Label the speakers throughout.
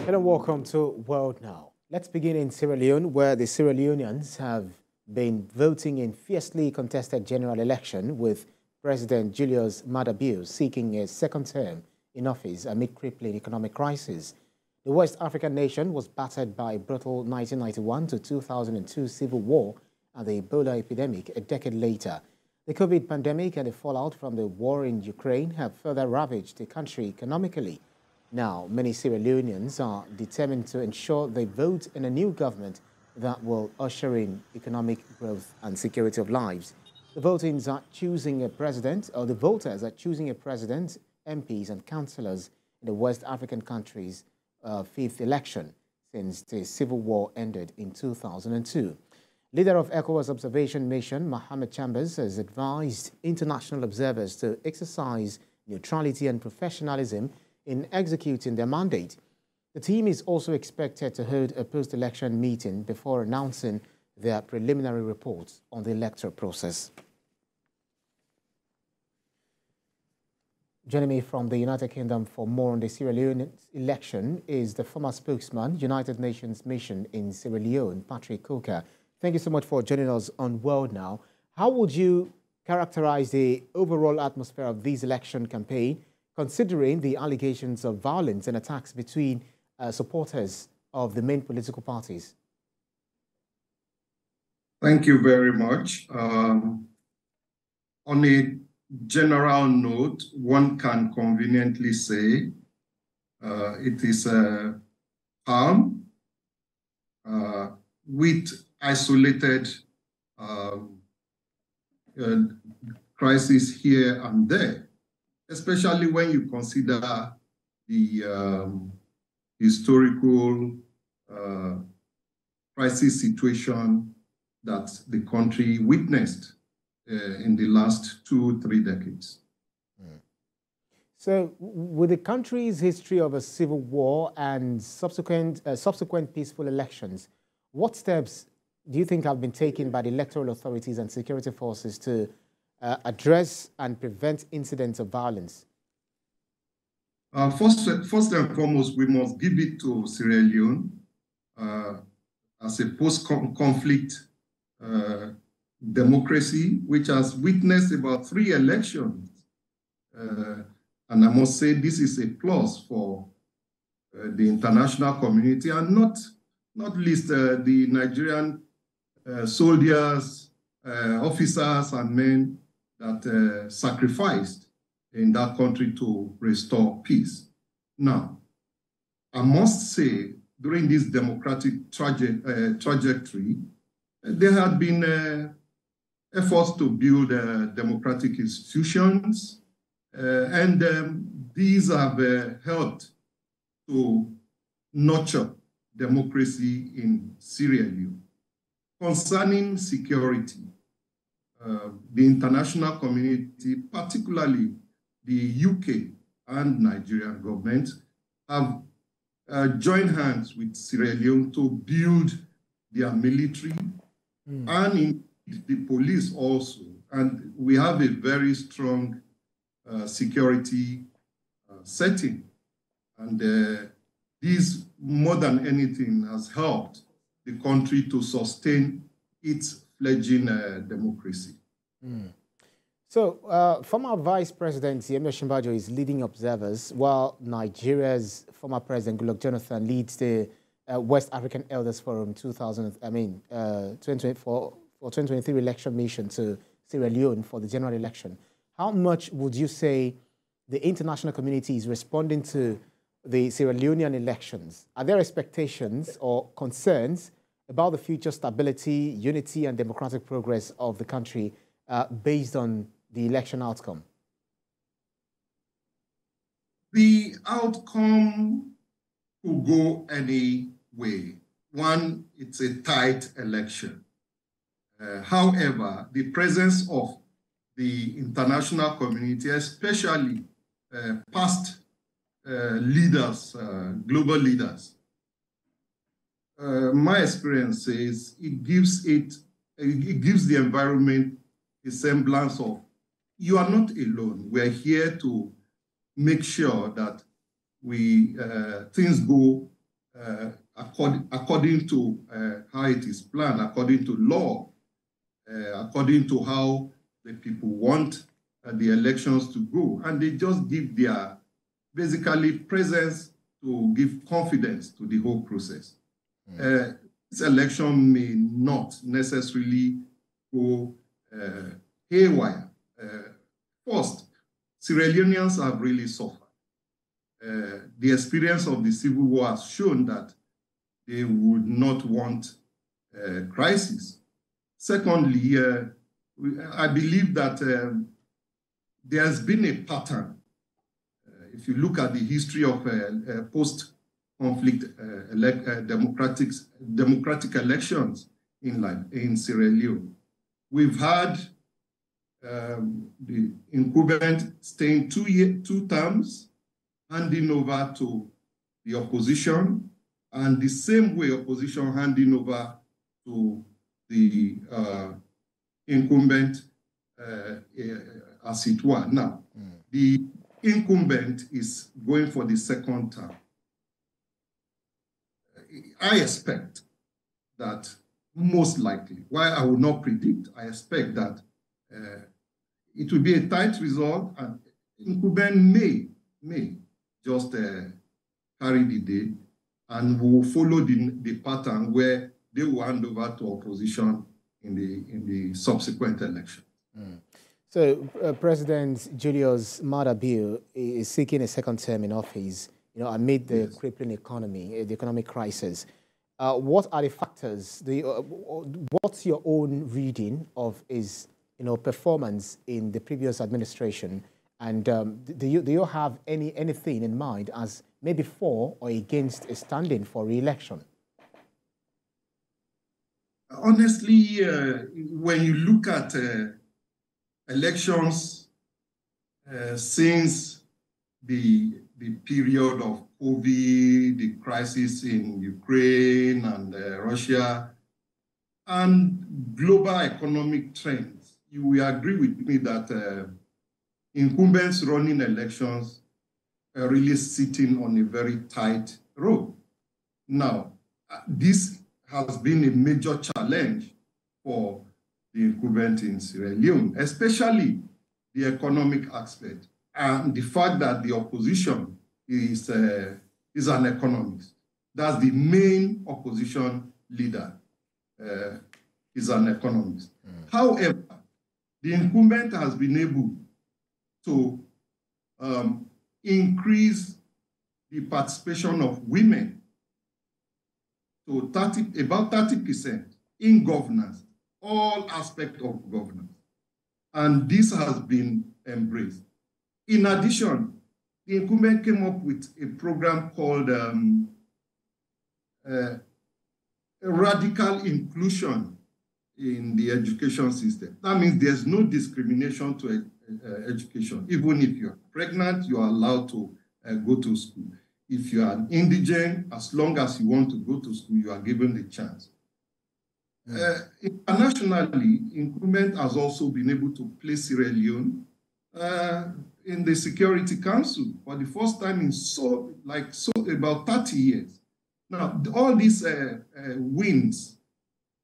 Speaker 1: Hello and welcome to World Now. Let's begin in Sierra Leone, where the Sierra Leoneans have been voting in fiercely contested general election, with President Julius Maada Bio seeking a second term in office amid crippling economic crisis. The West African nation was battered by a brutal 1991 to 2002 civil war and the Ebola epidemic a decade later. The COVID pandemic and the fallout from the war in Ukraine have further ravaged the country economically. Now, many Sierra Leoneans are determined to ensure they vote in a new government that will usher in economic growth and security of lives. The voters are choosing a president, MPs and councillors in the West African country's fifth election since the civil war ended in 2002. Leader of ECOWAS Observation Mission, Mohamed Chambers, has advised international observers to exercise neutrality and professionalism in executing their mandate. The team is also expected to hold a post-election meeting before announcing their preliminary reports on the electoral process. Joining me from the United Kingdom for more on the Sierra Leone election is the former spokesman, United Nations Mission in Sierra Leone, Patrick Coker. Thank you so much for joining us on World Now. How would you characterize the overall atmosphere of this election campaign, considering the allegations of violence and attacks between supporters of the main political parties?
Speaker 2: Thank you very much. On a general note, one can conveniently say it is calm with isolated crises here and there, especially when you consider the historical crisis situation that the country witnessed in the last 2-3 decades.
Speaker 1: So, with the country's history of a civil war and subsequent peaceful elections, what steps do you think have been taken by the electoral authorities and security forces to address and prevent incidents of violence?
Speaker 2: First and foremost, we must give it to Sierra Leone as a post-conflict democracy, which has witnessed about 3 elections. And I must say this is a plus for the international community, and not least the Nigerian soldiers, officers and men that sacrificed in that country to restore peace. Now, I must say, during this democratic trajectory, there had been efforts to build democratic institutions, and these have helped to nurture democracy in Sierra Leone. Concerning security, the international community, particularly the UK and Nigerian government, have joined hands with Sierra Leone to build their military and in the police also. And we have a very strong security setting. And this, more than anything, has helped the country to sustain its fledgling democracy.
Speaker 1: So, former Vice President Yemi Osinbajo is leading observers, while Nigeria's former President Goodluck Jonathan leads the West African Elders Forum 2023 election mission to Sierra Leone for the general election. How much would you say the international community is responding to the Sierra Leonean elections? Are there expectations or concerns about the future stability, unity, and democratic progress of the country based on the election outcome?
Speaker 2: The outcome could go any way. One, it's a tight election. However, the presence of the international community, especially past leaders, global leaders, my experience is it gives the environment a semblance of, you are not alone. We're here to make sure that things go according to how it is planned, according to law, according to how the people want the elections to go. And they just give their, basically, presence to give confidence to the whole process. This election may not necessarily go haywire. First, Sierra Leoneans have really suffered. The experience of the Civil War has shown that they would not want crisis. Secondly, I believe that there has been a pattern. If you look at the history of post-conflict democratic elections in Sierra Leone, we've had the incumbent staying 2 terms, handing over to the opposition, and the same way opposition handing over to the incumbent as it were. Now, the incumbent is going for the 2nd term. I expect that most likely, while I will not predict, I expect that it will be a tight result, and incumbent may just carry the day, and will follow the pattern where they will hand over to opposition in the subsequent election.
Speaker 1: So President Julius Maada Bio is seeking a 2nd term in office, amid the crippling economy, the economic crisis. What are the factors? What's your own reading of his, performance in the previous administration? And do you have anything in mind as maybe for or against a standing for re-election?
Speaker 2: Honestly, when you look at elections since the period of COVID, the crisis in Ukraine and Russia, and global economic trends, you will agree with me that incumbents running elections are really sitting on a very tight rope. Now, this has been a major challenge for the incumbent in Sierra Leone, especially the economic aspect and the fact that the opposition is an economist. That's the main opposition leader, is an economist. However, the incumbent has been able to increase the participation of women to about 30% in governance, all aspects of governance. And this has been embraced. In addition, the incumbent came up with a program called radical inclusion in the education system. That means there's no discrimination to education. Even if you're pregnant, you are allowed to go to school. If you are indigent, as long as you want to go to school, you are given the chance. Internationally, incumbent has also been able to place Sierra Leone in the Security Council for the first time in about 30 years. Now, all these wins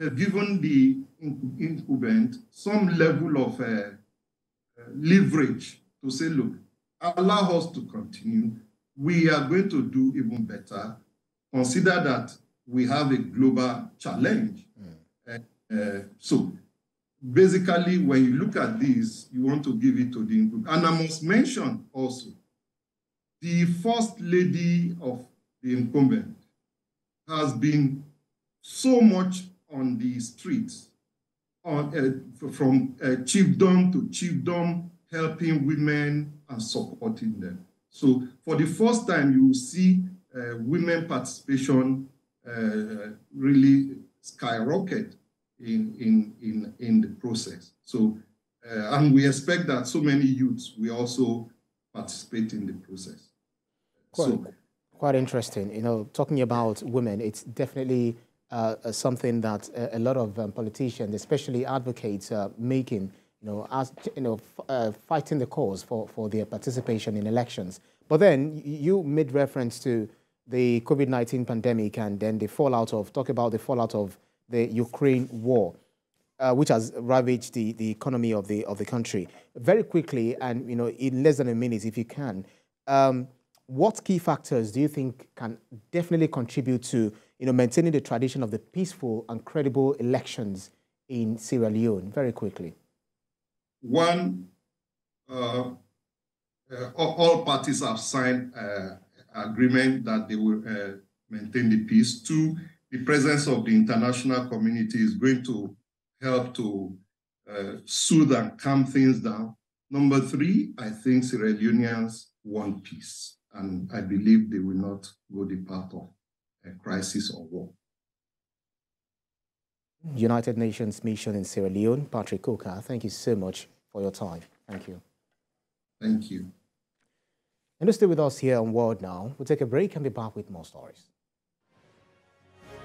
Speaker 2: have given the incumbent some level of leverage to say, look, allow us to continue. We are going to do even better. Consider that we have a global challenge. So basically, when you look at this, you want to give it to the incumbent. And I must mention also, the First Lady of the incumbent has been so much on the streets, from chiefdom to chiefdom, helping women and supporting them. So for the first time, you will see women participation really skyrocket in the process. So, and we expect that so many youths will also participate in the process.
Speaker 1: Quite interesting. Talking about women, it's definitely something that a lot of politicians, especially advocates, are making. Fighting the cause for their participation in elections. But then you made reference to the COVID-19 pandemic and then the fallout of, talk about the fallout of the Ukraine war, which has ravaged the economy of the country. Very quickly, and in less than a minute, if you can, what key factors do you think can definitely contribute to maintaining the tradition of the peaceful and credible elections in Sierra Leone? Very quickly.
Speaker 2: One, all parties have signed agreement that they will maintain the peace. Two, the presence of the international community is going to help to soothe and calm things down. Number three, I think Sierra Leoneans want peace, and I believe they will not go the path of a crisis or war.
Speaker 1: United Nations mission in Sierra Leone, Patrick Coker, thank you so much for your time. Thank you.
Speaker 2: Thank you.
Speaker 1: And stay with us here on World Now. We'll take a break and be back with more stories.